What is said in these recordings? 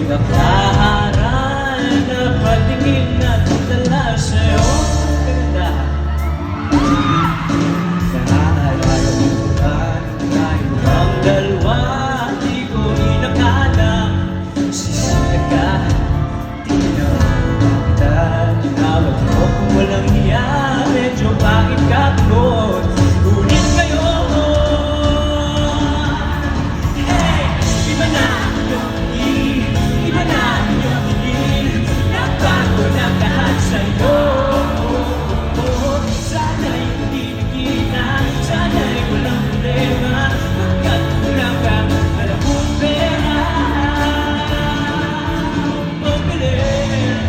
nakaharal na patingin at dala sa'yo ganda. Naalala mo ba tayo ang dalawa? Di ko inakala sisita ka. Di na kita tinawag mo kung walang hiya. Medyo bakit kapot? Ngunit ngayon, hey, iba na yung tingin, iba na yung tingin. Nagbago na lahat sa'yo. Sana'y hindi nakita, sana'y walang problema. Pagkat kulang kang malabong pera. Pagbilis,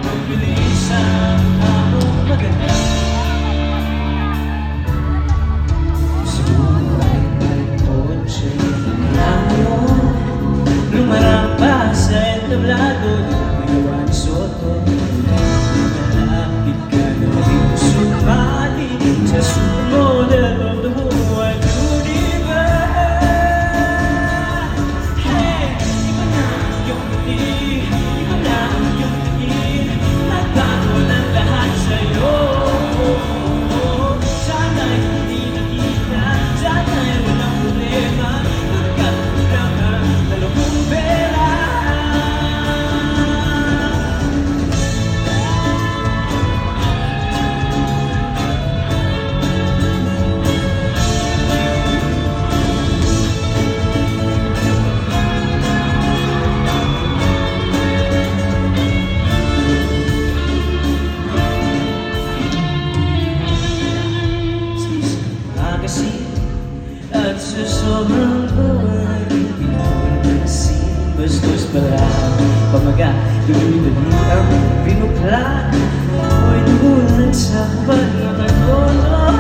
pagbilis ang among maganda. Siguro ay palipod sa'yo ngayon. Lumarang pa sa entablado, magawa ni Soto. Malapit ka na rin sumali sa supermodel of the world universe. Hey, iba na yung tingin, iba na yung tingin. Nagbago ng lahat sa'yo. Sana'y hindi nakita, sana'y walang problema. Pagkat kulang ang dalawang pera. Magasin at sa sobrang bawal pinagpansin. Bastos pala pamaga, dumi-dumi ang binukla. Ako'y nagulat sa pagkakatotohanan.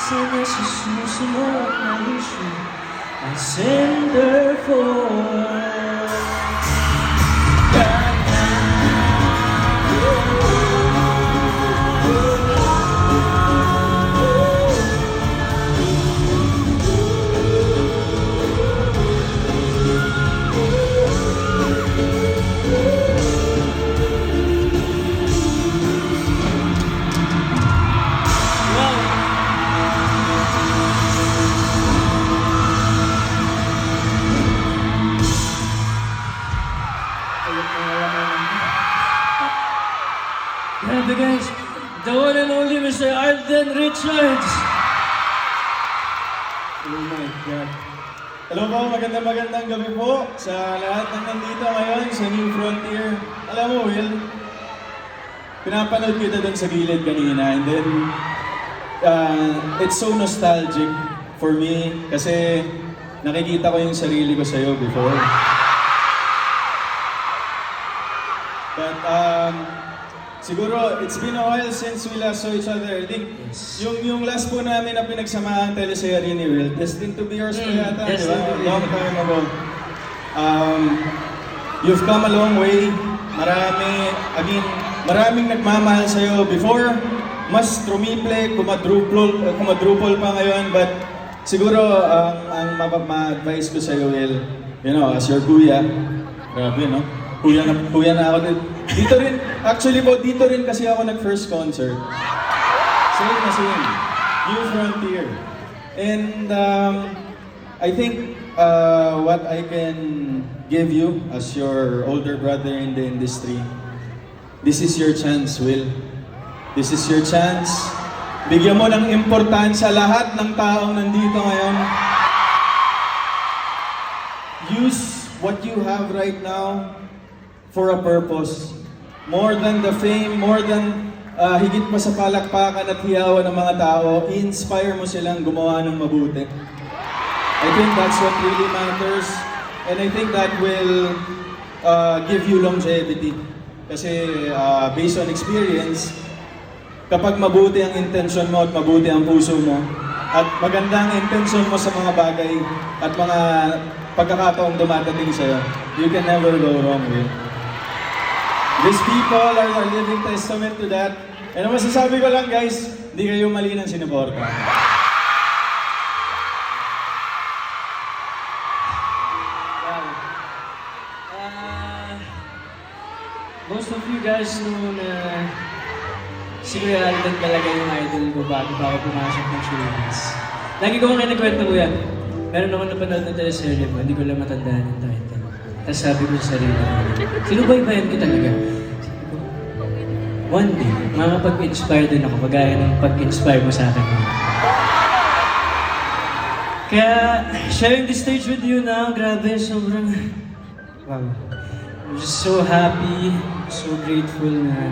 Sana sa susunod na issue ay sender for Grabe guys, the one and only Mr. Arden Richards. Oh my God. Hello po, magandang gabi po sa lahat ng nandito ngayon sa New Frontier. Alam mo, Will, pinapanood kita dun sa gilid kanina and then it's so nostalgic for me kasi nakikita ko yung sarili ko sa'yo before. But siguro, it's been a while since we last saw each other. I think yung last po namin na pinagsamahan teleserye ni Will, Destined to be Yours po yata, di ba? Long time ago. You've come a long way. Maraming nagmamahal sa'yo before. Mas trumiple, kumadruple pa ngayon. But siguro, ang ma-advise ko sa'yo, Will, you know, as your kuya, grabe, no? Kuya na ako. Dito rin, actually po, dito rin kasi ako nag-first concert. Same na same. New Frontier. And I think what I can give you as your older brother in the industry, this is your chance, Will. This is your chance. Bigyan mo ng importansya lahat ng taong nandito ngayon. Use what you have right now for a purpose. More than the fame, more than higit pa sa palakpakan at hiyawan ng mga tao, i-inspire mo silang gumawa ng mabuti. I think that's what really matters. And I think that will give you longevity. Kasi based on experience, kapag mabuti ang intention mo at mabuti ang puso mo, at maganda ang intention mo sa mga bagay at mga pagkakataong dumadating sa'yo, you can never go wrong with. These people are a living testament to that. And ang masasabi ko lang guys, hindi kayo mali ng sinuporta. Most of you guys know na si Kuya Alden talaga yung idol ko bago pa ako pumasok ng showbiz. Lagi ko nga nagkwento ko yan. Meron ako napanood na teleserye ko, hindi ko lang matandaan yung title. Tapos sabi ko sa sarili ko, sinubaybayan ko talaga. Sabi ko, one day, makakapag-inspire din ako, kagaya ng pag-inspire mo sa akin. Kaya, sharing the stage with you now, grabe, sobrang... Wow. I'm just so happy, so grateful na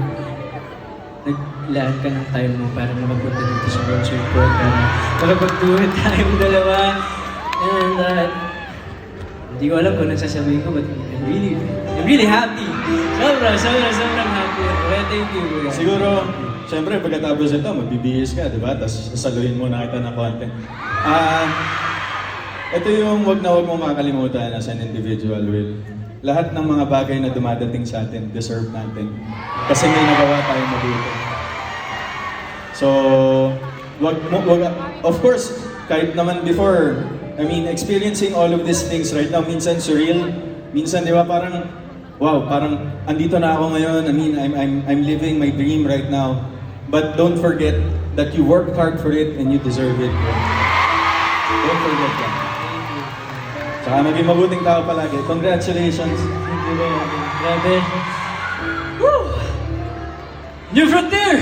naglaan ka ng time mo para makapunta dito sa concert ko at makapag-duet tayong dalawa. And hindi ko alam kung nagsasabihin ko, but I'm really happy. Sobrang happy. Well, thank you. Kuya. Siguro, syempre pagkatapos ito, magbibihis ka, di ba? Tapos sasaluhin mo na kita ng konti. Ito yung wag na wag mong makakalimutan as an individual, Will. Lahat ng mga bagay na dumadating sa atin, deserve natin. Kasi may nagawa tayong mabuti. So, of course, kahit naman before, I mean, experiencing all of these things right now, minsan surreal, minsan, di ba, parang, wow, parang, andito na ako ngayon, I mean, I'm living my dream right now. But don't forget that you worked hard for it and you deserve it. Don't forget that. Saka maging mabuting tao palagi. Congratulations. Thank you, Kuya. Grabe. Woo! New Frontier!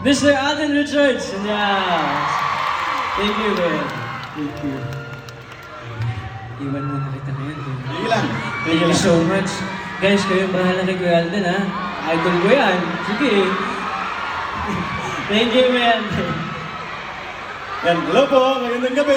Mr. Alden Richards in the house. Thank you, Kuya. Thank you. Iwan mo na kita ngayon. Sige lang. Thank you so much. Guys, kayo bahala kay Kuya Alden, ha? Idol ko yan. Sige. Thank you, man. Yan, hello po. Magandang gabi.